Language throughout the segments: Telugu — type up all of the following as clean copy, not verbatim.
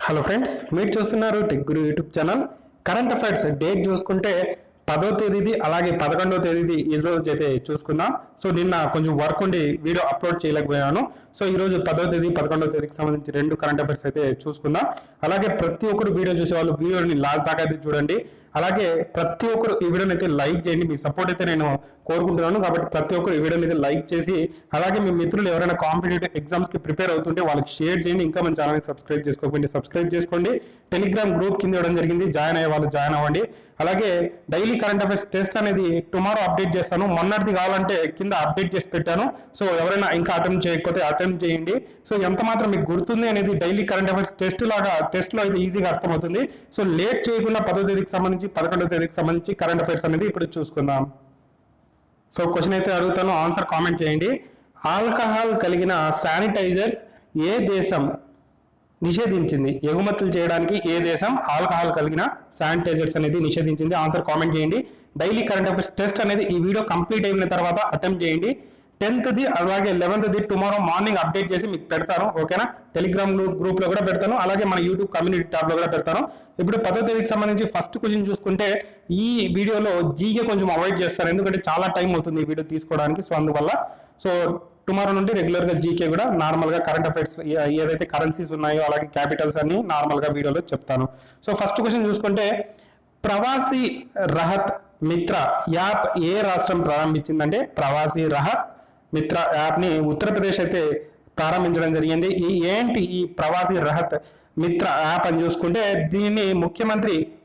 హలో ఫ్రెండ్స్, మీరు చూస్తున్నారు Tech Guru YouTube channel. Current affairs date చూసుకుంటే 10వ తేదీది అలాగే 11వ తేదీది ఈ రోజు అయితే చూసుకుందాం. సో నిన్న కొంచెం వర్క్ ఉండి వీడియో అప్లోడ్ చేయలేకపోయాను. సో ఈ రోజు 10వ తేదీ 11వ తేదీకి సంబంధించి రెండు కరెంట్ అఫైర్స్ అయితే చూసుకుందాం. అలాగే ప్రతి ఒక్కరు వీడియో చూసే వాళ్ళు వీడియోని లాస్ట్ దాకా అయితే చూడండి. అలాగే ప్రతి ఒక్కరు ఈ వీడియోని అయితే లైక్ చేయండి. మీ సపోర్ట్ అయితే నేను కోరుకుంటున్నాను. కాబట్టి ప్రతి ఒక్కరు ఈ వీడియోని అయితే లైక్ చేసి అలాగే మీ మిత్రులు ఎవరైనా కాంపిటేటివ్ ఎగ్జామ్స్ కి ప్రిపేర్ అవుతుంటే వాళ్ళకి షేర్ చేయండి. ఇంకా మన ఛానల్ని సబ్స్క్రైబ్ చేసుకోకపోతే సబ్స్క్రైబ్ చేసుకోండి. టెలిగ్రామ్ గ్రూప్ కింద ఇవ్వడం జరిగింది, జాయిన్ అయ్యే వాళ్ళు జాయిన్ అవ్వండి. అలాగే డైలీ కరెంట్ అఫైర్స్ టెస్ట్ అనేది టుమారో అప్డేట్ చేస్తాను. మొన్నటిది కావాలంటే కింద అప్డేట్ చేసి పెట్టాను. సో ఎవరైనా ఇంకా అటెంప్ట్ చేయకపోతే అటెంప్ట్ చేయండి. సో ఎంత మాత్రం మీకు గుర్తుంది అనేది డైలీ కరెంట్ అఫైర్స్ టెస్ట్ లాగా టెస్ట్ లో అయితే ఈజీగా అర్థమవుతుంది. సో లేట్ చేయకుండా 10వ తేదీకి సంబంధించి 11వ తేదీకి సంబంధించి కరెంట్ అఫైర్స్ అనేది ఇప్పుడు చూసుకుందాం. సో క్వశ్చన్ అయితే అడుగుతాను, ఆన్సర్ కామెంట్ చేయండి. ఆల్కహాల్ కలిగిన శానిటైజర్స్ ఏ దేశం నిషేధించింది? ఎగుమతులు చేయడానికి ఏ దేశం ఆల్కహాల్ కలిగిన శానిటైజర్స్ అనేది నిషేధించింది? ఆన్సర్ కామెంట్ చేయండి. డైలీ కరెంట్ అఫైర్స్ టెస్ట్ అనేది ఈ వీడియో కంప్లీట్ అయిన తర్వాత అటెంప్ట్ చేయండి. 10th అలాగే 11th టుమారో మార్నింగ్ అప్డేట్ చేసి మీకు పెడతాను. ఓకేనా? టెలిగ్రామ్ గ్రూప్ లో కూడా పెడతాను, అలాగే మన యూట్యూబ్ కమ్యూనిటీ ట్యాబ్ లో కూడా పెడతాను. ఇప్పుడు 10వ తేదీకి సంబంధించి ఫస్ట్ క్వశ్చన్ చూసుకుంటే ఈ వీడియోలో జీకే కొంచెం అవాయిడ్ చేస్తాను, ఎందుకంటే చాలా టైం అవుతుంది ఈ వీడియో తీసుకోవడానికి. సో అందువల్ల సో టుమారో నుండి రెగ్యులర్ గా జీకే కూడా నార్మల్ గా కరెంట్ అఫైర్స్ ఏదైతే కరెన్సీస్ ఉన్నాయో అలాగే క్యాపిటల్స్ అన్ని నార్మల్ గా వీడియోలో చెప్తాను. సో ఫస్ట్ క్వశ్చన్ చూసుకుంటే ప్రవాసీ రహత్ మిత్ర యాప్ ఏ రాష్ట్రం ప్రారంభించిందంటే ప్రవాసీ రహత్ మిత్ర యాప్ ని ఉత్తరప్రదేశ్ అయితే ప్రారంభించడం జరిగింది. ఏంటి ఈ ప్రవాసీ రహత్ మిత్ర యాప్ అని చూసుకుంటే దీన్ని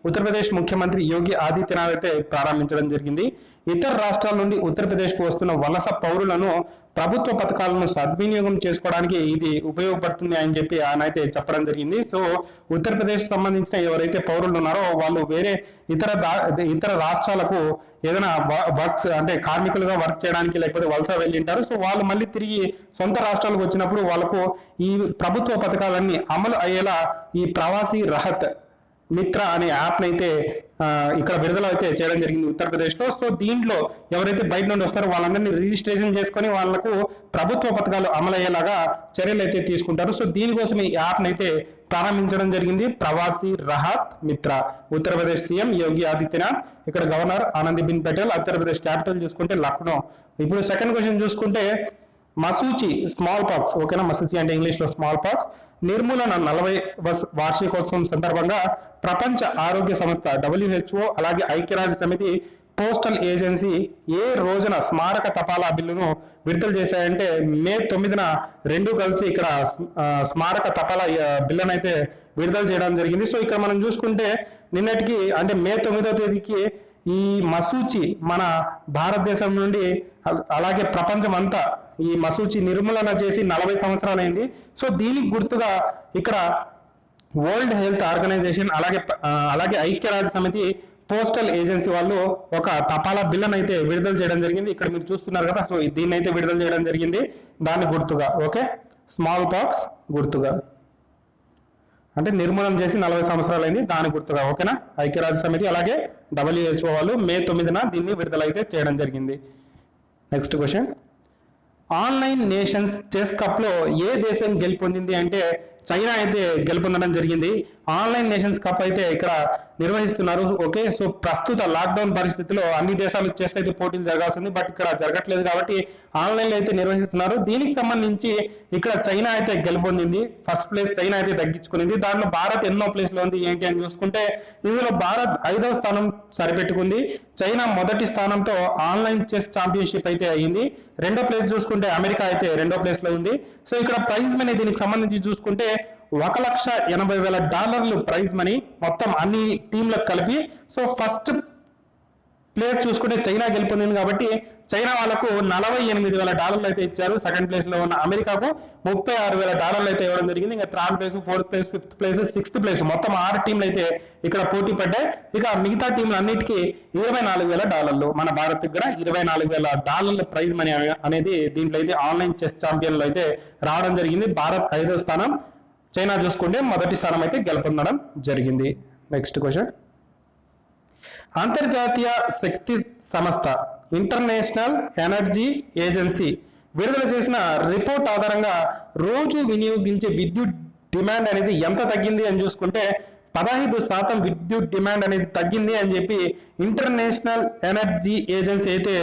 ఉత్తరప్రదేశ్ ముఖ్యమంత్రి యోగి ఆదిత్యనాథ్ అయితే ప్రారంభించడం జరిగింది. ఇతర రాష్ట్రాల నుండి ఉత్తరప్రదేశ్కు వస్తున్న వలస పౌరులను ప్రభుత్వ పథకాలను సద్వినియోగం చేసుకోవడానికి ఇది ఉపయోగపడుతుంది అని చెప్పి ఆయన అయితే చెప్పడం జరిగింది. సో ఉత్తరప్రదేశ్ సంబంధించిన ఎవరైతే పౌరులు ఉన్నారో వాళ్ళు వేరే ఇతర రాష్ట్రాలకు ఏదైనా వర్క్స్ అంటే కార్మికులుగా వర్క్ చేయడానికి లేకపోతే వలస వెళ్ళింటారు. సో వాళ్ళు మళ్ళీ తిరిగి సొంత రాష్ట్రాలకు వచ్చినప్పుడు వాళ్ళకు ఈ ప్రభుత్వ పథకాలన్నీ అమలు అయ్యేలా ఈ ప్రవాసీ రహత్ మిత్ర అనే యాప్ అయితే ఇక్కడ విడుదల అయితే చేయడం జరిగింది ఉత్తరప్రదేశ్ లో. సో దీంట్లో ఎవరైతే బయట నుండి వస్తారో వాళ్ళందరినీ రిజిస్ట్రేషన్ చేసుకొని వాళ్ళకు ప్రభుత్వ పథకాలు అమలయ్యేలాగా చర్యలు అయితే తీసుకుంటారు. సో దీనికోసం ఈ యాప్ అయితే ప్రారంభించడం జరిగింది. ప్రవాసీ రహత్ మిత్ర ఉత్తరప్రదేశ్ సీఎం యోగి ఆదిత్యనాథ్, ఇక్కడ గవర్నర్ ఆనందీబెన్ పటేల్, ఉత్తరప్రదేశ్ క్యాపిటల్ చూసుకుంటే లక్నో. ఇప్పుడు సెకండ్ క్వశ్చన్ చూసుకుంటే మసూచి స్మాల్ పాక్స్, ఓకేనా? మసూచి అంటే ఇంగ్లీష్ లో స్మాల్ పాక్స్ నిర్మూలన 40వ వార్షికోత్సవం సందర్భంగా ప్రపంచ ఆరోగ్య సంస్థ WHO అలాగే ఐక్యరాజ్య సమితి పోస్టల్ ఏజెన్సీ ఏ రోజున స్మారక తపాలా బిల్లును విడుదల చేశాయంటే మే 9న రెండు కలిసి ఇక్కడ స్మారక తపాలా బిల్లును అయితే విడుదల చేయడం జరిగింది. సో ఇక్కడ మనం చూసుకుంటే నిన్నటికి అంటే మే 9వ తేదీకి ఈ మసూచి మన భారతదేశం నుండి అలాగే ప్రపంచం అంతా ఈ మసూచి నిర్మూలన చేసి 40 సంవత్సరాలు అయింది. సో దీనికి గుర్తుగా ఇక్కడ వరల్డ్ హెల్త్ ఆర్గనైజేషన్ అలాగే ఐక్యరాజ్య సమితి పోస్టల్ ఏజెన్సీ వాళ్ళు ఒక తపాలా బిల్లును అయితే విడుదల చేయడం జరిగింది. ఇక్కడ మీరు చూస్తున్నారు కదా, సో దీన్ని అయితే విడుదల చేయడం జరిగింది దాని గుర్తుగా. ఓకే, స్మాల్ పాక్స్ గుర్తుగా అంటే నిర్మూలన చేసి 40 సంవత్సరాలు అయింది దాని గుర్తుగా. ఓకేనా? ఐక్యరాజ్య సమితి అలాగే WHO వాళ్ళు మే 9న దీన్ని విడుదల అయితే చేయడం జరిగింది. Next question, online nations chess cup లో ఏ దేశం గెలుపొందింది అంటే చైనా అయితే గెలుపొందడం జరిగింది. ఆన్లైన్ నేషన్స్ కప్ అయితే ఇక్కడ నిర్వహిస్తున్నారు. ఓకే, సో ప్రస్తుత లాక్డౌన్ పరిస్థితిలో అన్ని దేశాలు చెస్ అయితే పోటీలు జరగాల్సింది, బట్ ఇక్కడ జరగట్లేదు కాబట్టి ఆన్లైన్ లో అయితే నిర్వహిస్తున్నారు. దీనికి సంబంధించి ఇక్కడ చైనా అయితే గెలుపొందింది. ఫస్ట్ ప్లేస్ చైనా అయితే తగ్గించుకునింది. దాంట్లో భారత్ ఎన్నో ప్లేస్ లో ఉంది ఏంటి అని చూసుకుంటే ఇందులో భారత్ 5వ స్థానం సరిపెట్టుకుంది. చైనా మొదటి స్థానంతో ఆన్లైన్ చెస్ ఛాంపియన్షిప్ అయితే అయ్యింది. రెండో ప్లేస్ చూసుకుంటే అమెరికా అయితే రెండో ప్లేస్ లో ఉంది. సో ఇక్కడ ప్రైజ్ మనీ దీనికి సంబంధించి చూసుకుంటే $1,80,000 ప్రైజ్ మనీ మొత్తం అన్ని టీంలకు కలిపి. సో ఫస్ట్ ప్లేస్ చూసుకుంటే చైనా గెలుపొందింది కాబట్టి చైనా వాళ్ళకు $48,000 అయితే ఇచ్చారు. సెకండ్ ప్లేస్ లో ఉన్న అమెరికాకు $36,000 అయితే ఇవ్వడం జరిగింది. ఇంకా third place, fourth place, fifth place, sixth place మొత్తం 6 టీంలు అయితే ఇక్కడ పోటీ పడ్డాయి. ఇక మిగతా టీంలు అన్నిటికీ $24,000, మన భారత్ కూడా $24,000 ప్రైజ్ మనీ అనేది దీంట్లో అయితే ఆన్లైన్ చెస్ ఛాంపియన్లు అయితే రావడం జరిగింది. భారత్ 5వ స్థానం, చైనా చూసుకుంటే మొదటి స్థానం అయితే గెలుపొందడం జరిగింది. నెక్స్ట్ క్వశ్చన్, అంతర్జాతీయ శక్తి సంస్థ ఇంటర్నేషనల్ ఎనర్జీ ఏజెన్సీ విడుదల చేసిన రిపోర్ట్ ఆధారంగా రోజు వినియోగించే విద్యుత్ డిమాండ్ అనేది ఎంత తగ్గింది అని చూసుకుంటే 15% విద్యుత్ డిమాండ్ అనేది తగ్గింది అని చెప్పి ఇంటర్నేషనల్ ఎనర్జీ ఏజెన్సీ అయితే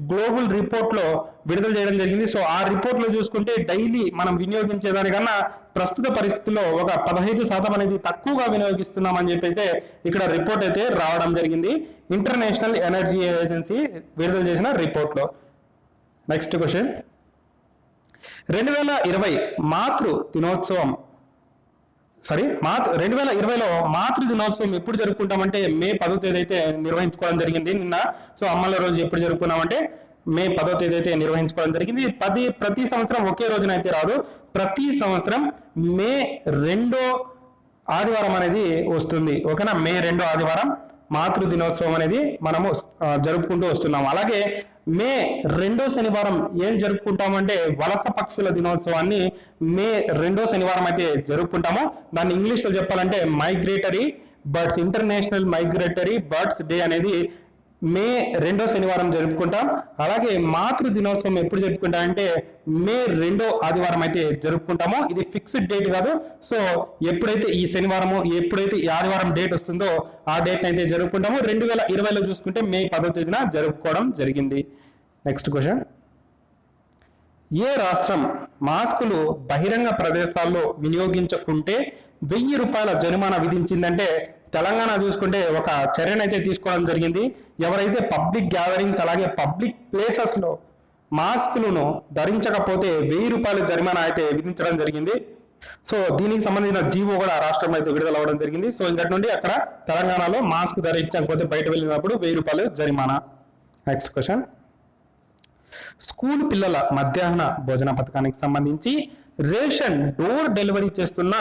గ్లోబల్ రిపోర్ట్ లో విడుదల చేయడం జరిగింది. సో ఆ రిపోర్ట్ లో చూసుకుంటే డైలీ మనం వినియోగించేదానికన్నా ప్రస్తుత పరిస్థితుల్లో ఒక 15% అనేది తక్కువగా వినియోగిస్తున్నాం అని చెప్పి అయితే ఇక్కడ రిపోర్ట్ అయితే రావడం జరిగింది ఇంటర్నేషనల్ ఎనర్జీ ఏజెన్సీ విడుదల చేసిన రిపోర్ట్ లో. నెక్స్ట్ క్వశ్చన్, 2020 మాతృ దినోత్సవం 2020లో మాతృ దినోత్సవం ఎప్పుడు జరుపుకుంటామంటే మే 10వ తేదీ అయితే నిర్వహించుకోవడం జరిగింది నిన్న. సో అమ్మల రోజు ఎప్పుడు జరుపుకున్నామంటే మే 10వ తేదీ అయితే నిర్వహించుకోవడం జరిగింది. ప్రతి సంవత్సరం ఒకే రోజున అయితే రాదు, ప్రతి సంవత్సరం మే 2వ ఆదివారం అనేది వస్తుంది. ఓకేనా, మే 2వ ఆదివారం మాతృ దినోత్సవం అనేది మనము జరుపుకుంటూ వస్తున్నాం. అలాగే మే 2వ శనివారం ఏం జరుపుకుంటామంటే వలస పక్షుల దినోత్సవాన్ని మే 2వ శనివారం అయితే జరుపుకుంటాము. దాన్ని ఇంగ్లీష్లో చెప్పాలంటే migratory birds, international migratory birds day అనేది మే 2వ శనివారం జరుపుకుంటాం. అలాగే మాతృ దినోత్సవం ఎప్పుడు జరుపుకుంటామంటే మే 2వ ఆదివారం అయితే జరుపుకుంటాము. ఇది ఫిక్స్డ్ డేట్ కాదు. సో ఎప్పుడైతే ఈ శనివారము ఎప్పుడైతే ఈ ఆదివారం డేట్ వస్తుందో ఆ డేట్ అయితే జరుపుకుంటాము. 2020లో చూసుకుంటే మే 10వ తేదీన జరుపుకోవడం జరిగింది. నెక్స్ట్ క్వశ్చన్, ఏ రాష్ట్రం మాస్కులు బహిరంగ ప్రదేశాల్లో వినియోగించకుంటే 1000 రూపాయల జరిమానా విధించిందంటే తెలంగాణ చూసుకుంటే ఒక చర్యనైతే తీసుకోవడం జరిగింది. ఎవరైతే పబ్లిక్ గ్యాదరింగ్స్ అలాగే పబ్లిక్ ప్లేసెస్ లో మాస్కులను ధరించకపోతే 1000 రూపాయల జరిమానా అయితే విధించడం జరిగింది. సో దీనికి సంబంధించిన జీవో కూడా రాష్ట్రంలో అయితే విడుదల అవ్వడం జరిగింది. సో ఇంకటి నుండి అక్కడ తెలంగాణలో మాస్క్ ధరించకపోతే బయట వెళ్ళినప్పుడు 1000 రూపాయలు జరిమానా. నెక్స్ట్ క్వశ్చన్, స్కూల్ పిల్లల మధ్యాహ్న భోజన పథకానికి సంబంధించి రేషన్ డోర్ డెలివరీ చేస్తున్న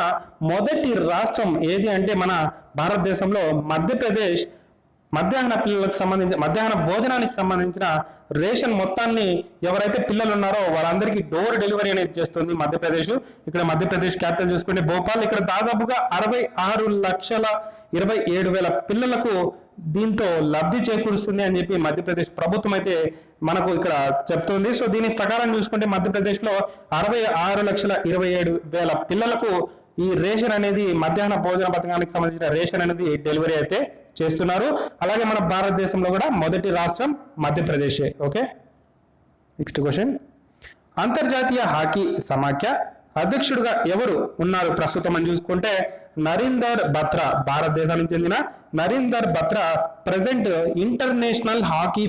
మొదటి రాష్ట్రం ఏది అంటే మన భారతదేశంలో మధ్యప్రదేశ్ మధ్యాహ్న పిల్లలకు సంబంధించి మధ్యాహ్న భోజనానికి సంబంధించిన రేషన్ మొత్తాన్ని ఎవరైతే పిల్లలు ఉన్నారో వాళ్ళందరికీ డోర్ డెలివరీ అనేది చేస్తుంది మధ్యప్రదేశ్. ఇక్కడ మధ్యప్రదేశ్ క్యాపిటల్ చూసుకుంటే భోపాల్. ఇక్కడ దాదాపుగా 66,27,000 పిల్లలకు దీంతో లబ్ధి చేకూరుస్తుంది అని చెప్పి మధ్యప్రదేశ్ ప్రభుత్వం అయితే మనకు ఇక్కడ చెప్తుంది. సో దీని ప్రకారం చూసుకుంటే మధ్యప్రదేశ్ లో 66,27,000 పిల్లలకు ఈ రేషన్ అనేది మధ్యాహ్న భోజన పథకానికి సంబంధించిన రేషన్ అనేది డెలివరీ అయితే చేస్తున్నారు. అలాగే మన భారతదేశంలో కూడా మొదటి రాష్ట్రం మధ్యప్రదేశే. ఓకే, నెక్స్ట్ క్వశ్చన్, అంతర్జాతీయ హాకీ సమాఖ్య అధ్యక్షుడిగా ఎవరు ఉన్నారు ప్రస్తుతం అని చూసుకుంటే నరీందర్ బత్రా, భారతదేశానికి చెందిన Narinder Batra present international hockey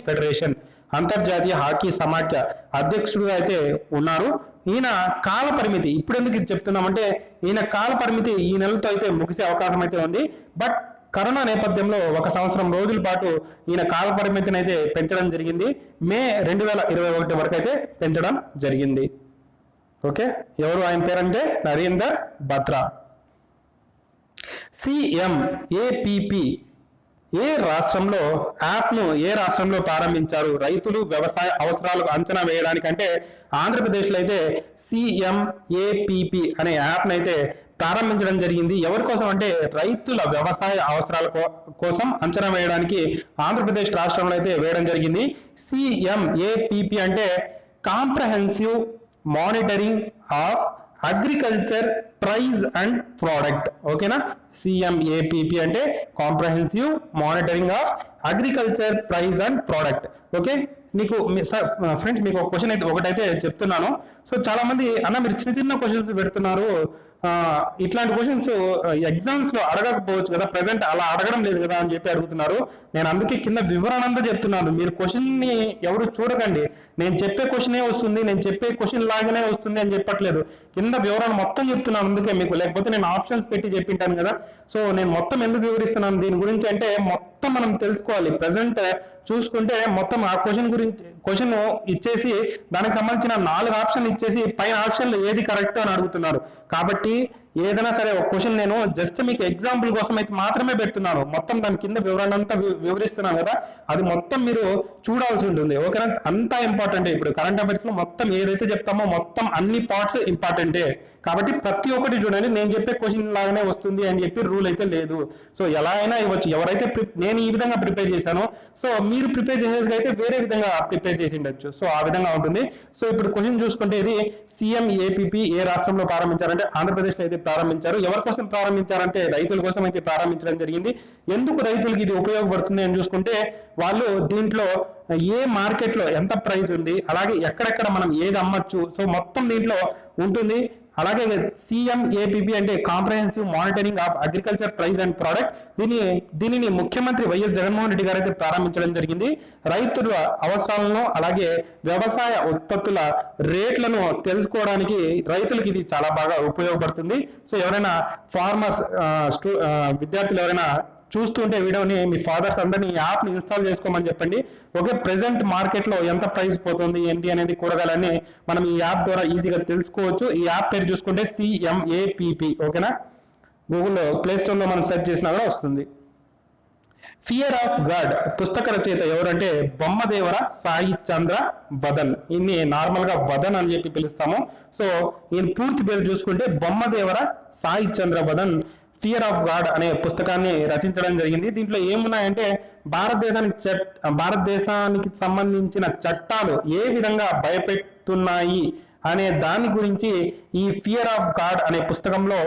federation అంతర్జాతీయ హాకీ సమాఖ్య అధ్యక్షుడిగా అయితే ఉన్నారు. ఈయన కాల పరిమితి ఇప్పుడు ఎందుకు ఇది చెప్తున్నామంటే ఈయన కాల పరిమితి ఈ నెలతో అయితే ముగిసే అవకాశం అయితే ఉంది. బట్ కరోనా నేపథ్యంలో 1 సంవత్సరం రోజుల పాటు ఈయన కాల పరిమితిని అయితే పెంచడం జరిగింది. మే 2021 వరకు అయితే పెంచడం జరిగింది. ఓకే, ఎవరు ఆయన పేరంటే నరీందర్ బత్రా. CMAPP ఏ రాష్ట్రంలో ప్రారంభించారు రైతులు వ్యవసాయ అవసరాలకు అంచనా వేయడానికంటే ఆంధ్రప్రదేశ్లో అయితే CMAPP అనే యాప్ను అయితే ప్రారంభించడం జరిగింది. ఎవరి కోసం అంటే రైతుల వ్యవసాయ అవసరాల కోసం అంచనా వేయడానికి ఆంధ్రప్రదేశ్ రాష్ట్రంలో అయితే వేయడం జరిగింది. CMAPP అంటే comprehensive monitoring of agriculture price and product. ఓకేనా, CMAPP అంటే comprehensive monitoring of agriculture price and product. Okay, మీకు ఫ్రెండ్స్ మీకు ఒక క్వశ్చన్ అయితే ఒకటైతే చెప్తున్నాను. సో చాలా మంది అన్న మీరు చిన్న చిన్న క్వశ్చన్స్ పెడుతున్నారు, ఇట్లాంటి క్వశ్చన్స్ ఎగ్జామ్స్ లో అడగకపోవచ్చు కదా, ప్రెసెంట్ అలా అడగడం లేదు కదా అని చెప్పి అడుగుతున్నారు. నేను అందుకే కింద వివరణ అంతా చెప్తున్నాను. మీరు క్వశ్చన్ ని ఎవరు చూడకండి, నేను చెప్పే క్వశ్చనే వస్తుంది, నేను చెప్పే క్వశ్చన్ లాగానే వస్తుంది అని చెప్పట్లేదు, కింద వివరణ మొత్తం చెప్తున్నాను అందుకే మీకు. లేకపోతే నేను ఆప్షన్స్ పెట్టి చెప్పింటాను కదా. సో నేను మొత్తం ఎందుకు వివరిస్తున్నాను దీని గురించి అంటే మొత్తం మనం తెలుసుకోవాలి. ప్రెసెంట్ చూసుకుంటే మొత్తం ఆ క్వశ్చన్ ఇచ్చేసి దానికి సంబంధించిన 4 ఆప్షన్లు ఇచ్చేసి పైన ఆప్షన్లు ఏది కరెక్ట్ అని అడుగుతున్నారు. కాబట్టి ఏదైనా సరే ఒక క్వశ్చన్ నేను జస్ట్ మీకు ఎగ్జాంపుల్ కోసం అయితే మాత్రమే పెడుతున్నాను. మొత్తం దాని కింద వివరణ అంతా వివరిస్తున్నాను కదా, అది మొత్తం మీరు చూడాల్సి ఉంటుంది. ఓకేనా, అంతా ఇంపార్టెంట్. ఇప్పుడు కరెంట్ అఫైర్స్ లో మొత్తం ఏదైతే చెప్తామో మొత్తం అన్ని పార్ట్స్ ఇంపార్టెంటే. కాబట్టి ప్రతి ఒక్కటి చూడండి, నేను చెప్పే క్వశ్చన్ లాగానే వస్తుంది అని చెప్పి రూల్ అయితే లేదు. సో ఎలా అయినా ఇవ్వచ్చు. ఎవరైతే నేను ఈ విధంగా ప్రిపేర్ చేశానో సో మీరు ప్రిపేర్ చేసేది అయితే వేరే విధంగా ప్రిపేర్ చేసి ఉండొచ్చు. సో ఆ విధంగా ఉంటుంది. సో ఇప్పుడు క్వశ్చన్ చూసుకుంటే ఇది సీఎం ఏపీపీ ఏ రాష్ట్రంలో ప్రారంభించారంటే ఆంధ్రప్రదేశ్లో అయితే ప్రారంభించారు. ఎవరి కోసం ప్రారంభించారంటే రైతుల కోసం అయితే ప్రారంభించడం జరిగింది. ఎందుకు రైతులకి ఇది ఉపయోగపడుతుంది అని చూసుకుంటే వాళ్ళు దీంట్లో ఏ మార్కెట్లో ఎంత ప్రైస్ ఉంది, అలాగే ఎక్కడెక్కడ మనం ఏది అమ్మచ్చు, సో మొత్తం దీంట్లో ఉంటుంది. అలాగే సిఎం ఏపీపీ అంటే comprehensive monitoring of agriculture price and product, దీనిని ముఖ్యమంత్రి వైఎస్ జగన్మోహన్ రెడ్డి గారు అయితే ప్రారంభించడం జరిగింది. రైతుల అవసరాలను అలాగే వ్యవసాయ ఉత్పత్తుల రేట్లను తెలుసుకోవడానికి రైతులకు ఇది చాలా బాగా ఉపయోగపడుతుంది. సో ఎవరైనా ఫార్మర్స్ విద్యార్థులు ఎవరైనా చూస్తుంటే వీడియోని మీ ఫాదర్స్ అందరినీ ఈ యాప్ని ఇన్స్టాల్ చేసుకోమని చెప్పండి. ఓకే, ప్రెసెంట్ మార్కెట్లో ఎంత ప్రైస్ పోతుంది ఏంటి అనేది కూరగాయలన్నీ మనం ఈ యాప్ ద్వారా ఈజీగా తెలుసుకోవచ్చు. ఈ యాప్ పేరు చూసుకుంటే సిఎంఏపిపి. ఓకేనా, గూగుల్లో ప్లేస్టోర్లో మనం సెర్చ్ చేసినా కూడా వస్తుంది. ఫియర్ ఆఫ్ గాడ్ పుస్తక రచయిత ఎవరంటే బొమ్మదేవర సాయి చంద్ర వదన్. ఈయన్ని నార్మల్ గా వదన్ అని చెప్పి పిలుస్తాము. సో ఈయన పూర్తి పేరు చూసుకుంటే బొమ్మదేవర సాయి చంద్ర వదన్ ఫియర్ ఆఫ్ గాడ్ అనే పుస్తకాన్ని రచించడం జరిగింది. దీంట్లో ఏమున్నాయంటే భారతదేశానికి సంబంధించిన చట్టాలు ఏ విధంగా భయపెడుతున్నాయి అనే దాని గురించి ఈ ఫియర్ ఆఫ్ గాడ్ అనే పుస్తకంలో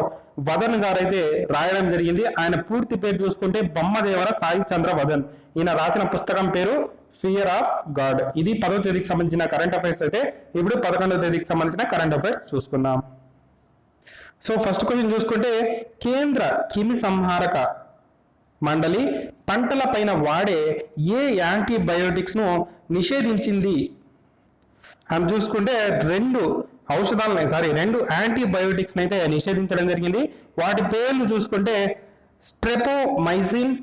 వదన్ గారు అయితే రాయడం జరిగింది. ఆయన పూర్తి పేరు చూసుకుంటే బొమ్మదేవర సాయి చంద్ర వదన్. ఈయన రాసిన పుస్తకం పేరు ఫియర్ ఆఫ్ గాడ్. ఇది 10వ తేదీకి సంబంధించిన కరెంట్ అఫైర్స్ అయితే. ఇప్పుడు 11వ తేదీకి సంబంధించిన కరెంట్ అఫైర్స్ చూసుకుందాం. సో ఫస్ట్ క్వశ్చన్ చూసుకుంటే కేంద్ర క్రిమి సంహారక మండలి పంటల పైన వాడే ఏ యాంటీబయోటిక్స్ ను నిషేధించింది అని చూసుకుంటే రెండు యాంటీబయోటిక్స్ అయితే నిషేధించడం జరిగింది. వాటి పేర్లు చూసుకుంటే స్ట్రెపోమైసిన్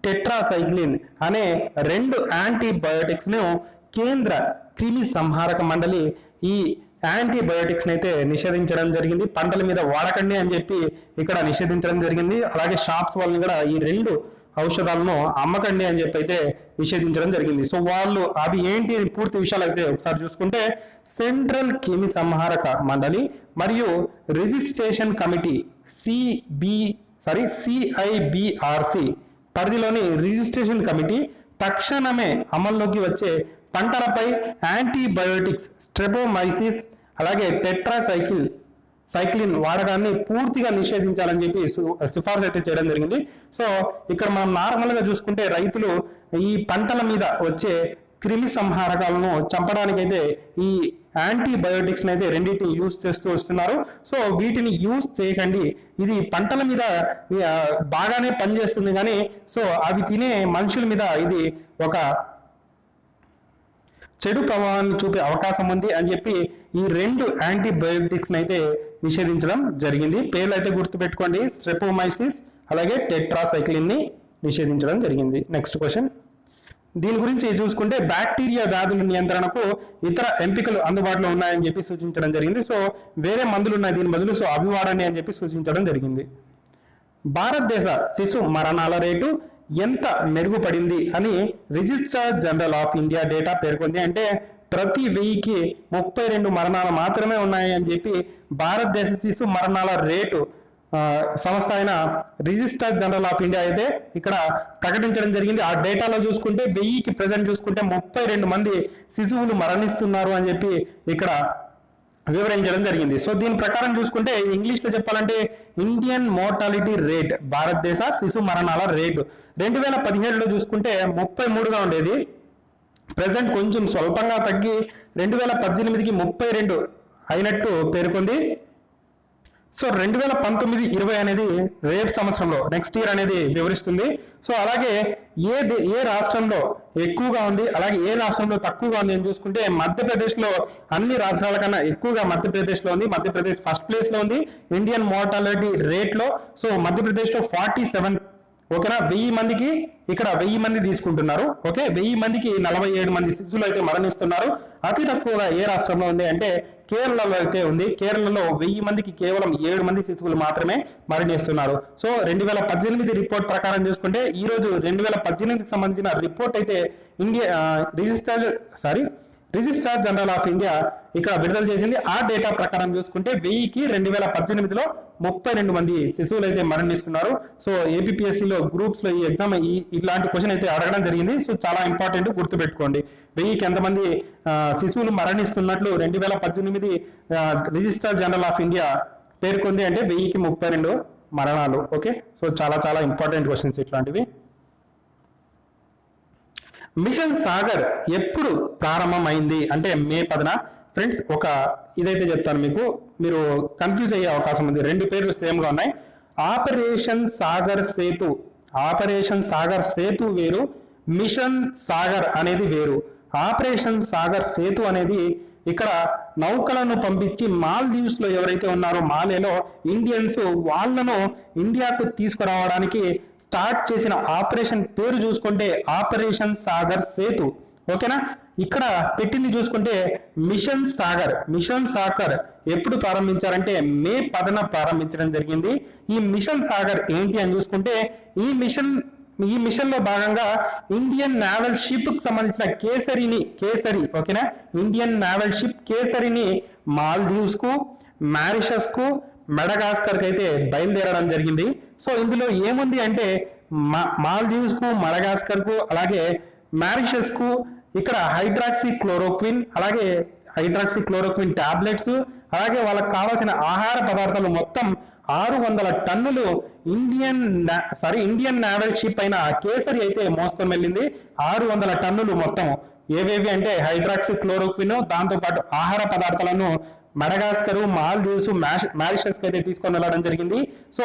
టెట్రాసైక్లిన్ అనే 2 యాంటీబయోటిక్స్ ను కేంద్ర క్రిమి సంహారక మండలి ఈ యాంటీబయోటిక్స్ అయితే నిషేధించడం జరిగింది. పంటల మీద వాడకండి అని చెప్పి ఇక్కడ నిషేధించడం జరిగింది. అలాగే షాప్స్ వాళ్ళని కూడా ఈ 2 ఔషధాలను అమ్మకండి అని చెప్పి అయితే నిషేధించడం జరిగింది. సో వాళ్ళు అవి ఏంటి పూర్తి విషయాలు అయితే ఒకసారి చూసుకుంటే సెంట్రల్ క్రిమి సంహారక మండలి మరియు రిజిస్ట్రేషన్ కమిటీ సిఐబిఆర్సి పరిధిలోని రిజిస్ట్రేషన్ కమిటీ తక్షణమే అమల్లోకి వచ్చే పంటలపై యాంటీబయోటిక్స్ స్ట్రెపోమైసిస్ అలాగే టెట్రాసైక్లిన్ వాడకాన్ని పూర్తిగా నిషేధించాలని చెప్పి సిఫార్సు అయితే చేయడం జరిగింది. సో ఇక్కడ మనం నార్మల్గా చూసుకుంటే రైతులు ఈ పంటల మీద వచ్చే క్రిమి సంహారకాలను చంపడానికైతే ఈ యాంటీబయోటిక్స్ అయితే రెండింటిని యూజ్ చేస్తూ వస్తున్నారు. సో వీటిని యూజ్ చేయకండి, ఇది పంటల మీద బాగానే పనిచేస్తుంది కానీ సో అవి తినే మనుషుల మీద ఇది ఒక చెడు ప్రభావాన్ని చూపే అవకాశం ఉంది అని చెప్పి ఈ 2 యాంటీబయోటిక్స్ అయితే నిషేధించడం జరిగింది. పేర్లు అయితే గుర్తుపెట్టుకోండి, స్ట్రెపోమైసిస్ అలాగే టెట్రాసైక్లిన్ ని నిషేధించడం జరిగింది. నెక్స్ట్ క్వశ్చన్, దీని గురించి చూసుకుంటే బ్యాక్టీరియా వ్యాధుల నియంత్రణకు ఇతర ఎంపికలు అందుబాటులో ఉన్నాయని చెప్పి సూచించడం జరిగింది. సో వేరే మందులు ఉన్నాయి దీని బదులు, సో అవి వాడండి అని చెప్పి సూచించడం జరిగింది. భారతదేశ శిశు మరణాల రేటు ఎంత మెరుగుపడింది అని registrar general of India data పేర్కొంది. అంటే ప్రతి 1000కి 32 మరణాలు మాత్రమే ఉన్నాయి అని చెప్పి భారతదేశ శిశు మరణాల రేటు సంస్థ అయిన రిజిస్ట్రార్ జనరల్ ఆఫ్ ఇండియా అయితే ఇక్కడ ప్రకటించడం జరిగింది. ఆ డేటాలో చూసుకుంటే 1000కి ప్రజెంట్ చూసుకుంటే 32 మంది శిశువులు మరణిస్తున్నారు అని చెప్పి ఇక్కడ వివరించడం జరిగింది. సో దీని ప్రకారం చూసుకుంటే ఇంగ్లీష్లో చెప్పాలంటే ఇండియన్ మోర్టాలిటీ రేట్, భారతదేశ శిశు మరణాల రేటు 2017లో చూసుకుంటే 33గా ఉండేది. ప్రజెంట్ కొంచెం స్వల్పంగా తగ్గి 2018కి 32 అయినట్లు పేర్కొంది. సో 2019-20 అనేది రేపు సంవత్సరంలో నెక్స్ట్ ఇయర్ అనేది వివరిస్తుంది. సో అలాగే ఏ రాష్ట్రంలో ఎక్కువగా ఉంది అలాగే ఏ రాష్ట్రంలో తక్కువగా ఉంది అని చూసుకుంటే మధ్యప్రదేశ్లో అన్ని రాష్ట్రాల కన్నా ఎక్కువగా మధ్యప్రదేశ్లో ఉంది. మధ్యప్రదేశ్ ఫస్ట్ ప్లేస్ లో ఉంది ఇండియన్ మోర్టాలిటీ రేట్లో. సో మధ్యప్రదేశ్లో 47. ఓకేనా, 1000 మందికి ఇక్కడ 1000 మంది తీసుకుంటున్నారు. ఓకే, 1000 మందికి 47 మంది శిశువులు అయితే మరణిస్తున్నారు. అతి తక్కువగా ఏ రాష్ట్రంలో ఉంది అంటే కేరళలో అయితే ఉంది. కేరళలో 1000 మందికి కేవలం 7 మంది శిశువులు మాత్రమే మరణిస్తున్నారు. సో 2018 రిపోర్ట్ ప్రకారం చూసుకుంటే ఈ రోజు 2018కి సంబంధించిన రిపోర్ట్ అయితే రిజిస్ట్రార్ జనరల్ ఆఫ్ ఇండియా ఇక్కడ విడుదల చేసింది. ఆ డేటా ప్రకారం చూసుకుంటే 1000కి 2018లో 32 మంది శిశువులు అయితే మరణిస్తున్నారు. సో ఏపీఎస్సీలో గ్రూప్స్ లో ఈ ఎగ్జామ్ ఇట్లాంటి క్వశ్చన్ అయితే అడగడం జరిగింది. సో చాలా ఇంపార్టెంట్, గుర్తుపెట్టుకోండి. 1000కి ఎంతమంది శిశువులు మరణిస్తున్నట్లు 2018 రిజిస్ట్రార్ జనరల్ ఆఫ్ ఇండియా పేర్కొంది అంటే 1000కి 32 మరణాలు. ఓకే, సో చాలా చాలా ఇంపార్టెంట్ క్వశ్చన్స్ ఇట్లాంటివి. మిషన్ సాగర్ ఎప్పుడు ప్రారంభమైంది అంటే మే 10న. ఫ్రెండ్స్ ఒక ఇదైతే చెప్తాను మీకు, మీరు కన్ఫ్యూజ్ అయ్యే అవకాశం ఉంది. 2 పేర్లు సేమ్ గా ఉన్నాయి. ఆపరేషన్ సాగర్ సేతు, ఆపరేషన్ సాగర్ సేతు వేరు, మిషన్ సాగర్ అనేది వేరు. ఆపరేషన్ సాగర్ సేతు అనేది ఇక్కడ నౌకలను పంపించి మాల్దీవ్స్ లో ఎవరైతే ఉన్నారో మాలేలో ఇండియన్స్ వాళ్ళను ఇండియాకు తీసుకురావడానికి స్టార్ట్ చేసిన ఆపరేషన్ పేరు చూసుకుంటే ఆపరేషన్ సాగర్ సేతు. ఓకేనా, ఇక్కడ పెట్టింది చూసుకుంటే మిషన్ సాగర్. మిషన్ సాగర్ ఎప్పుడు ప్రారంభించారంటే మే 10న ప్రారంభించడం జరిగింది. ఈ మిషన్ సాగర్ ఏంటి అని చూసుకుంటే ఈ మిషన్ లో భాగంగా ఇండియన్ నావల్ షిప్ కు సంబంధించిన కేసరి ఓకేనా, ఇండియన్ నావల్ షిప్ కేసరిని మాల్దీవ్స్ కు, మారిషస్ కు, మెడగాస్కర్ కి అయితే బయలుదేరడం జరిగింది. సో ఇందులో ఏముంది అంటే మాల్దీవ్స్ కు, మడగాస్కర్ కు, అలాగే మారిషస్ కు ఇక్కడ హైడ్రాక్సీ క్లోరోక్విన్ టాబ్లెట్స్, అలాగే వాళ్ళకి కావాల్సిన ఆహార పదార్థాలు మొత్తం 600 టన్నులు ఇండియన్ నావల్ షిప్ అయిన కేసరి అయితే మోసుకొని వెళ్ళింది. 600 టన్నులు మొత్తం ఏవేవి అంటే హైడ్రాక్సీ క్లోరోక్విన్, దాంతో పాటు ఆహార పదార్థాలను మడగాస్కర్, మాల్దీవ్స్, మారిషస్ అయితే తీసుకొని వెళ్ళడం జరిగింది. సో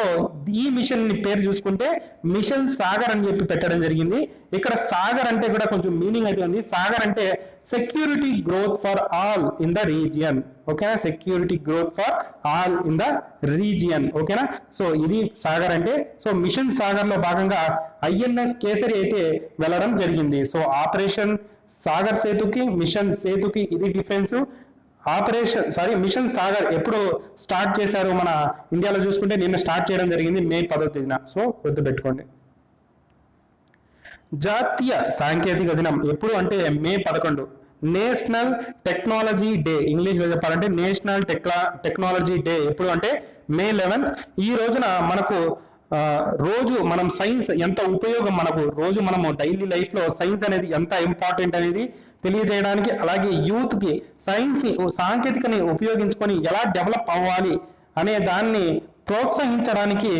ఈ మిషన్ పేరు చూసుకుంటే మిషన్ సాగర్ అని చెప్పి పెట్టడం జరిగింది. ఇక్కడ సాగర్ అంటే కూడా కొంచెం మీనింగ్ అయితే ఉంది. సాగర్ అంటే security growth for all in the region. ఓకేనా, security growth for all in the region. ఓకేనా, సో ఇది సాగర్ అంటే. సో మిషన్ సాగర్ లో భాగంగా ఐఎన్ఎస్ కేసరి అయితే వెళ్ళడం జరిగింది. సో ఆపరేషన్ సాగర్ సేతుకి, మిషన్ సేతుకి ఇది డిఫరెన్స్. మిషన్ సాగర్ ఎప్పుడు స్టార్ట్ చేశారు మన ఇండియాలో చూసుకుంటే నిన్న స్టార్ట్ చేయడం జరిగింది మే 10వ తేదీన. సో గుర్తుపెట్టుకోండి. జాతీయ సాంకేతిక దినం ఎప్పుడు అంటే మే 11. నేషనల్ టెక్నాలజీ డే, ఇంగ్లీష్ లో చెప్పాలంటే నేషనల్ టెక్నాలజీ డే ఎప్పుడు అంటే మే 11. ఈ రోజున మనకు రోజు మనం సైన్స్ ఎంత ఉపయోగం, మనకు రోజు మనము డైలీ లైఫ్ లో సైన్స్ అనేది ఎంత ఇంపార్టెంట్ అనేది తెలియజేయడానికి, అలాగే యూత్ కి సైన్స్ ని, సాంకేతికని ఉపయోగించుకొని ఎలా డెవలప్ అవ్వాలి అనే దాన్ని ప్రోత్సహించడానికి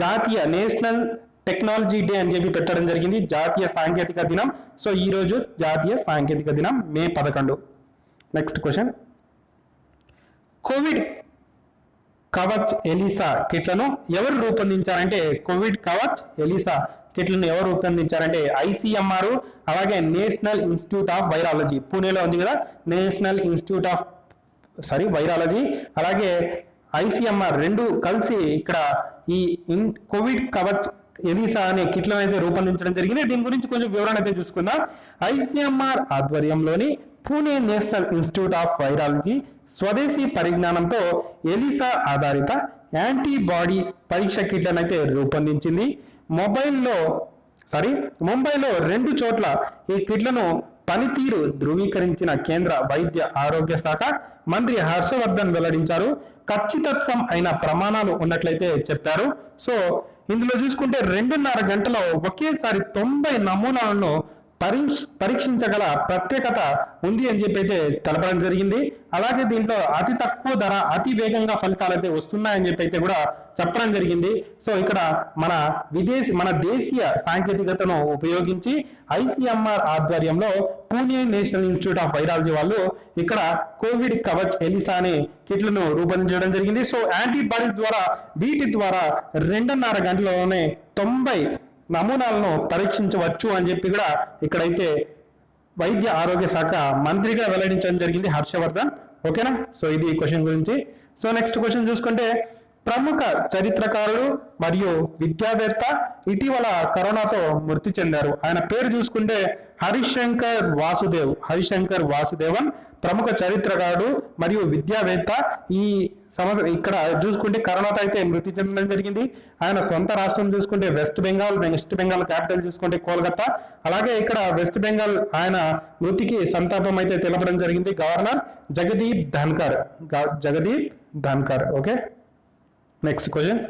జాతీయ నేషనల్ టెక్నాలజీ డే అని చెప్పి పెట్టడం జరిగింది, జాతీయ సాంకేతిక దినం. సో ఈ రోజు జాతీయ సాంకేతిక దినం మే 11. Next question, Covid Kavach ELISA కిట్లను ఎవరు రూపొందించారంటే కోవిడ్ కవచ్ ఎలిసా కిట్లను ఎవరు రూపొందించారంటే ఐసిఎంఆర్, అలాగే నేషనల్ ఇన్స్టిట్యూట్ ఆఫ్ వైరాలజీ, పూణేలో ఉంది కదా నేషనల్ ఇన్స్టిట్యూట్ ఆఫ్ వైరాలజీ, అలాగే ఐసిఎంఆర్ రెండు కలిసి ఇక్కడ ఈ కోవిడ్ కవచ్ ఎలిసా అనే కిట్లను అయితే రూపొందించడం జరిగింది. దీని గురించి కొంచెం వివరణ అయితే చూసుకుందాం. ఐసిఎంఆర్ ఆధ్వర్యంలోని Pune national institute of virology స్వదేశీ పరిజ్ఞానంతో ఎలిసా ఆధారిత యాంటీబాడీ పరీక్ష కిట్లను అయితే రూపొందించింది. ముంబైలో 2 చోట్ల ఈ కిట్లను పనితీరు ధృవీకరించిన కేంద్ర వైద్య ఆరోగ్య శాఖ మంత్రి హర్షవర్ధన్ వెల్లడించారు. ఖచ్చితత్వం అయిన ప్రమాణాలు ఉన్నట్లయితే చెప్పారు. సో ఇందులో చూసుకుంటే 2.5 గంటలో ఒకేసారి 90 నమూనాలను పరీక్షించగల ప్రత్యేకత ఉంది అని చెప్పి అయితే తెలపడం జరిగింది. అలాగే దీంట్లో అతి తక్కువ ధర, అతి వేగంగా ఫలితాలు అయితే వస్తున్నాయని చెప్పి అయితే కూడా చెప్పడం జరిగింది. సో ఇక్కడ మన దేశీయ సాంకేతికతను ఉపయోగించి ఐసిఎంఆర్ ఆధ్వర్యంలో Pune national institute of virology వాళ్ళు ఇక్కడ కోవిడ్ కవచ్ ఎలిసా అనే కిట్లను రూపొందించడం జరిగింది. సో యాంటీబాడీస్ ద్వారా వీటి ద్వారా 2.5 గంటలలోనే 90 నమూనాలను పరీక్షించవచ్చు అని చెప్పి కూడా ఇక్కడైతే వైద్య ఆరోగ్య శాఖ మంత్రిగా వెల్లడించడం జరిగింది హర్షవర్ధన్. ఓకేనా, సో ఇది క్వశ్చన్ గురించి. సో నెక్స్ట్ క్వశ్చన్ చూసుకుంటే ప్రముఖ చరిత్రకారుడు మరియు విద్యావేత్త ఇటీవల కరోనాతో మృతి చెందారు. ఆయన పేరు చూసుకుంటే హరిశంకర్ వాసుదేవన్, ప్రముఖ చరిత్రకారుడు మరియు విద్యావేత్త. ఈ సంవత్సరం ఇక్కడ చూసుకుంటే కరోనాతో అయితే మృతి చెందడం జరిగింది. ఆయన సొంత రాష్ట్రం చూసుకుంటే వెస్ట్ బెంగాల్ క్యాపిటల్ చూసుకుంటే కోల్కతా. అలాగే ఇక్కడ వెస్ట్ బెంగాల్ ఆయన మృతికి సంతాపం అయితే తెలపడం జరిగింది governor Jagdeep Dhankhar. Okay, next question.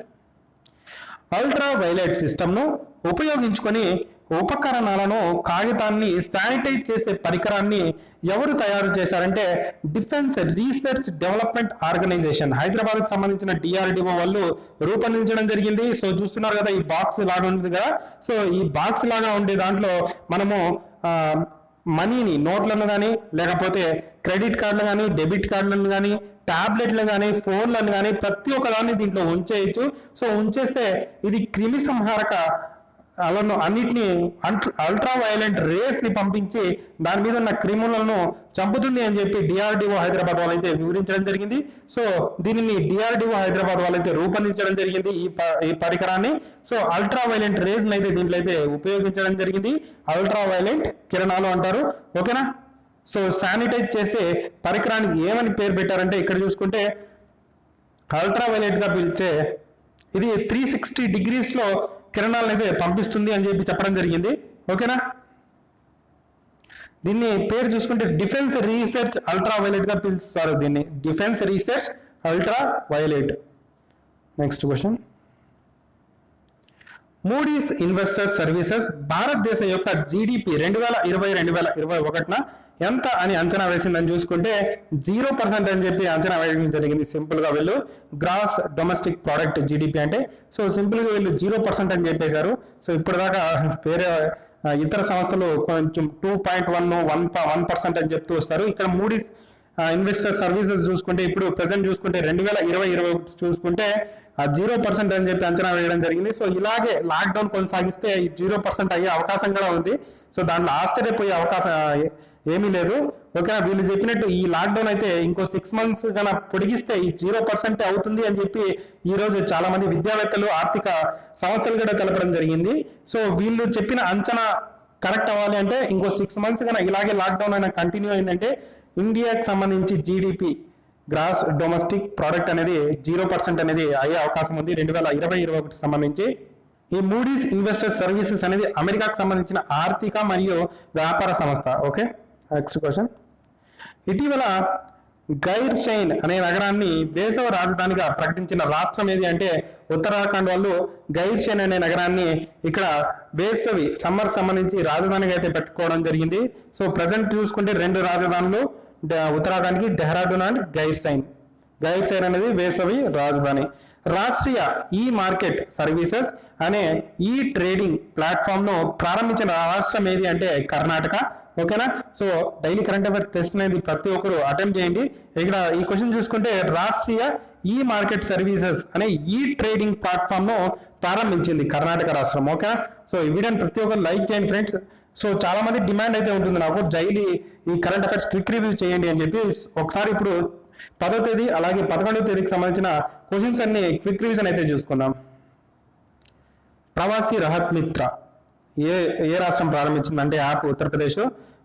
Ultra violet సిస్టమ్ను ఉపయోగించుకొని ఉపకరణాలను కాగితాన్ని శానిటైజ్ చేసే పరికరాన్ని ఎవరు తయారు చేశారంటే డిఫెన్స్ రీసెర్చ్ డెవలప్మెంట్ ఆర్గనైజేషన్, హైదరాబాద్కి సంబంధించిన DRDO వాళ్ళు రూపొందించడం జరిగింది. సో చూస్తున్నారు కదా, ఈ బాక్స్ లాగా ఉంటుంది కదా. సో ఈ బాక్స్ లాగా ఉండే దాంట్లో మనము మనీని, నోట్లను కానీ లేకపోతే క్రెడిట్ కార్డులు కానీ డెబిట్ కార్డులను కానీ టాబ్లెట్లు కానీ ఫోన్లను కానీ ప్రతి ఒక్కదాన్ని దీంట్లో ఉంచేయచ్చు. సో ఉంచేస్తే ఇది క్రిమి సంహారక అలను అన్నిటినీ అల్ట్రా వైలెంట్ రేస్ ని పంపించి దాని మీద ఉన్న క్రిములను చంపుతుంది అని చెప్పి DRDO హైదరాబాద్ వాళ్ళైతే వివరించడం జరిగింది. సో దీనిని DRDO హైదరాబాద్ వాళ్ళైతే రూపొందించడం జరిగింది ఈ పరికరాన్ని. సో అల్ట్రా వైలెంట్ రేస్ అయితే దీంట్లో అయితే ఉపయోగించడం జరిగింది. అల్ట్రా వైలెంట్ కిరణాలు అంటారు. ఓకేనా. సో శానిటైజ్ చేసే పరికరానికి ఏమని పేరు పెట్టారంటే ఇక్కడ చూసుకుంటే అల్ట్రా వైలెట్ గా పిలిచే ఇది 360 degrees లో కిరణాలను అయితే పంపిస్తుంది అని చెప్పి చెప్పడం జరిగింది. ఓకేనా. దీన్ని పేరు చూసుకుంటే డిఫెన్స్ రీసెర్చ్ అల్ట్రా వైలెట్ గా పిలుస్తారు. దీన్ని defence research ultra violet. Next question. Moody's investors services భారతదేశ యొక్క GDP 2020-2021 ఎంత అని అంచనా వేసిందని చూసుకుంటే 0% అని చెప్పి అంచనా వేయడం జరిగింది. సింపుల్ గా వీళ్ళు గ్రాస్ డొమెస్టిక్ ప్రోడక్ట్ GDP అంటే సో సింపుల్ గా వీళ్ళు 0% అని చెప్పేశారు. సో ఇప్పుడు దాకా వేరే ఇతర సంస్థలు కొంచెం 2.1% అని చెప్తూ వస్తారు. ఇక్కడ మూడీస్ ఇన్వెస్టర్ సర్వీసెస్ చూసుకుంటే ఇప్పుడు ప్రెసెంట్ చూసుకుంటే 2020-2021 చూసుకుంటే 0% అని చెప్పి అంచనా వేయడం జరిగింది. సో ఇలాగే లాక్డౌన్ కొనసాగిస్తే 0% అయ్యే అవకాశం కూడా ఉంది. సో దాంట్లో ఆశ్చర్యపోయే అవకాశం ఏమీ లేదు. ఓకే, వీళ్ళు చెప్పినట్టు ఈ లాక్డౌన్ అయితే ఇంకో 6 months కన్నా పొడిగిస్తే ఈ 0% అవుతుంది అని చెప్పి ఈ రోజు చాలా మంది విద్యావేత్తలు, ఆర్థిక సంస్థలు కూడా తెలపడం జరిగింది. సో వీళ్ళు చెప్పిన అంచనా కరెక్ట్ అవ్వాలి అంటే ఇంకో 6 months కన్నా ఇలాగే లాక్డౌన్ అయినా కంటిన్యూ అయిందంటే ఇండియాకి సంబంధించి GDP గ్రాస్ డొమెస్టిక్ ప్రోడక్ట్ అనేది 0% అనేది అయ్యే అవకాశం ఉంది 2020-2021 సంబంధించి. ఈ మూడీస్ ఇన్వెస్టర్ సర్వీసెస్ అనేది అమెరికాకు సంబంధించిన ఆర్థిక మరియు వ్యాపార సంస్థ. Okay, next question. ఇటీవల గైర్సైన్ అనే నగరాన్ని వేసవ రాజధానిగా ప్రకటించిన రాష్ట్రం ఏది అంటే ఉత్తరాఖండ్ వాళ్ళు గైర్సైన్ అనే నగరాన్ని ఇక్కడ వేసవి సమ్మర్ సంబంధించి రాజధానిగా అయితే పెట్టుకోవడం జరిగింది. సో ప్రజెంట్ చూసుకుంటే 2 రాజధానులు ఉత్తరాఖండ్కి, డెహ్రాడూన్ అండ్ గైర్సైన్ అనేది వేసవి రాజధాని. రాష్ట్రీయ ఈ మార్కెట్ సర్వీసెస్ అనే ఈ ట్రేడింగ్ ప్లాట్ఫామ్ ను ప్రారంభించిన రాష్ట్రం ఏది అంటే కర్ణాటక. ఓకేనా. So daily current affairs test అనేది ప్రతి ఒక్కరు అటెంప్ట్ చేయండి. ఇక్కడ ఈ క్వశ్చన్ చూసుకుంటే రాష్ట్రీయ ఈ మార్కెట్ సర్వీసెస్ అనే ఈ ట్రేడింగ్ ప్లాట్ఫామ్ ను ప్రారంభించింది కర్ణాటక రాష్ట్రం. ఓకే, సో ఈ వీడియోని ప్రతి ఒక్కరు లైక్ చేయండి ఫ్రెండ్స్. సో చాలా మంది డిమాండ్ అయితే ఉంటుంది నాకు డైలీ ఈ కరెంట్ అఫైర్స్ క్విక్ రివ్యూ చేయండి అని చెప్పి. ఒకసారి ఇప్పుడు 10వ తేదీ అలాగే 11వ తేదీకి సంబంధించిన క్వశ్చన్స్ అన్ని క్విక్ రివిజన్ అయితే చూసుకుందాం. ప్రవాసీ రహత్ మిత్ర ఏ రాష్ట్రం ప్రారంభించిందంటే యాప్ ఉత్తరప్రదేశ్.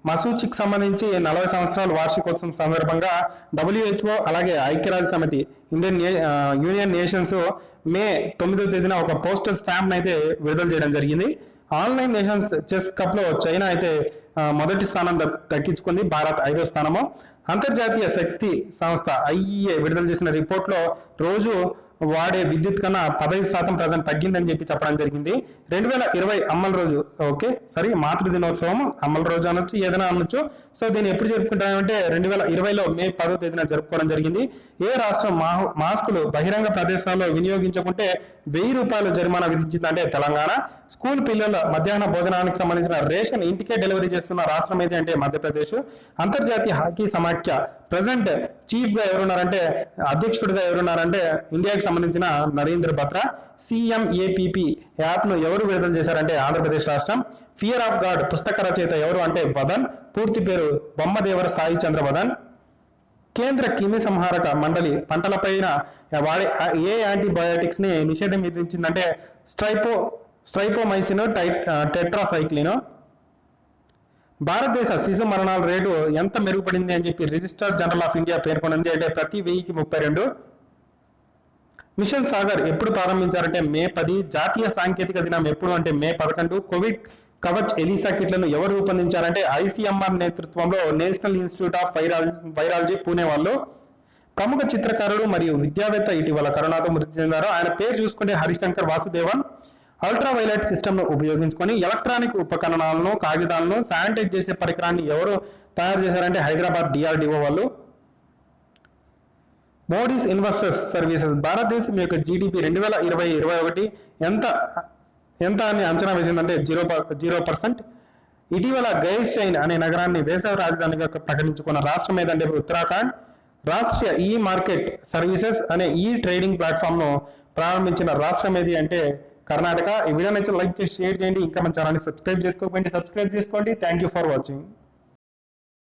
మసూచికి సంబంధించి 40 సంవత్సరాల వార్షికోత్సవం సందర్భంగా WHO అలాగే ఐక్యరాజ్య సమితి యూనియన్ నేషన్స్ మే 9వ తేదీన ఒక పోస్టల్ స్టాంప్ అయితే విడుదల చేయడం జరిగింది. ఆన్లైన్ నేషన్స్ చెస్ కప్ లో చైనా అయితే మొదటి స్థానం దక్కించుకుంది, భారత్ 5వ స్థానము. అంతర్జాతీయ శక్తి సంస్థ IEA విడుదల చేసిన రిపోర్ట్ లో రోజు వాడే విద్యుత్ కన్నా 15% తగ్గిందని చెప్పి చెప్పడం జరిగింది. 2020 అమలు రోజు మాతృ దినోత్సవం అమలు రోజు అనొచ్చు, ఏదైనా అనొచ్చు. సో దీన్ని ఎప్పుడు జరుపుకుంటామంటే 2020లో మే 10వ తేదీన జరుపుకోవడం జరిగింది. ఏ రాష్ట్రం మాస్కులు బహిరంగ ప్రదేశాల్లో వినియోగించకుంటే ₹1000 జరిమానా విధించిందంటే తెలంగాణ. స్కూల్ పిల్లల మధ్యాహ్న భోజనానికి సంబంధించిన రేషన్ ఇంటికే డెలివరీ చేస్తున్న రాష్ట్రం ఏది అంటే మధ్యప్రదేశ్. అంతర్జాతీయ హాకీ సమాఖ్య ప్రెసెంట్ చీఫ్ గా ఎవరున్నారంటే అధ్యక్షుడిగా ఎవరున్నారంటే ఇండియాకి సంబంధించిన నరేంద్ర బత్రా. CMAPP యాప్ ను ఎవరు విడుదల చేశారంటే ఆంధ్రప్రదేశ్ రాష్ట్రం. ఫియర్ ఆఫ్ గాడ్ పుస్తక రచయిత ఎవరు అంటే వదన్. పూర్తి పేరు బొమ్మదేవర సాయి చంద్ర వదన్. కేంద్ర క్రిమి సంహారక మండలి పంటలపైన వాడే ఏ యాంటీబయాటిక్స్ ని నిషేధం విధించిందంటే స్ట్రైపోమైసిన్ టెట్రాసైక్లిన్. భారతదేశ శిశు మరణాల రేటు ఎంత మెరుగుపడింది అని చెప్పి రిజిస్టర్ జనరల్ ఆఫ్ ఇండియా పేర్కొంది అంటే ప్రతి 1000కి 32. మిషన్ సాగర్ ఎప్పుడు ప్రారంభించారంటే మే 10. జాతీయ సాంకేతిక దినం ఎప్పుడు అంటే మే 11. కోవిడ్ కవచ్ ఎలిసా కిట్లను ఎవరు రూపొందించారంటే ఐసీఎంఆర్ నేతృత్వంలో national institute of virology Pune వాళ్ళు. ప్రముఖ చిత్రకారుడు మరియు విద్యావేత్త ఇటీవల కరోనాతో మృతి చెందారు. ఆయన పేరు చూసుకుంటే హరిశంకర్ వాసుదేవన్. అల్ట్రావైలెట్ సిస్టమ్ను ఉపయోగించుకొని ఎలక్ట్రానిక్ ఉపకరణాలను కాగితాలను శానిటైజ్ చేసే పరికరాన్ని ఎవరు తయారు చేశారంటే హైదరాబాద్ డిఆర్డిఓ వాళ్ళు. మోడీస్ ఇన్వెస్టర్స్ సర్వీసెస్ భారతదేశం యొక్క జీడిపి 2020-21 ఎంత అని అంచనా వేసిందంటే 0%. ఇటీవల గైర్షైన్ అనే నగరాన్ని వేసవి రాజధానిగా ప్రకటించుకున్న రాష్ట్రం ఏదంటే ఉత్తరాఖండ్. రాష్ట్రీయ ఈ మార్కెట్ సర్వీసెస్ అనే ఈ ట్రేడింగ్ ప్లాట్ఫామ్ను ప్రారంభించిన రాష్ట్రం ఏది అంటే కర్ణాటక. ఈ వీడియోని అయితే లైక్ చేసి షేర్ చేయండి. ఇంకా మన ఛానల్ని సబ్స్క్రైబ్ చేసుకోకపోతే సబ్స్క్రైబ్ చేసుకోండి. Thank you for watching.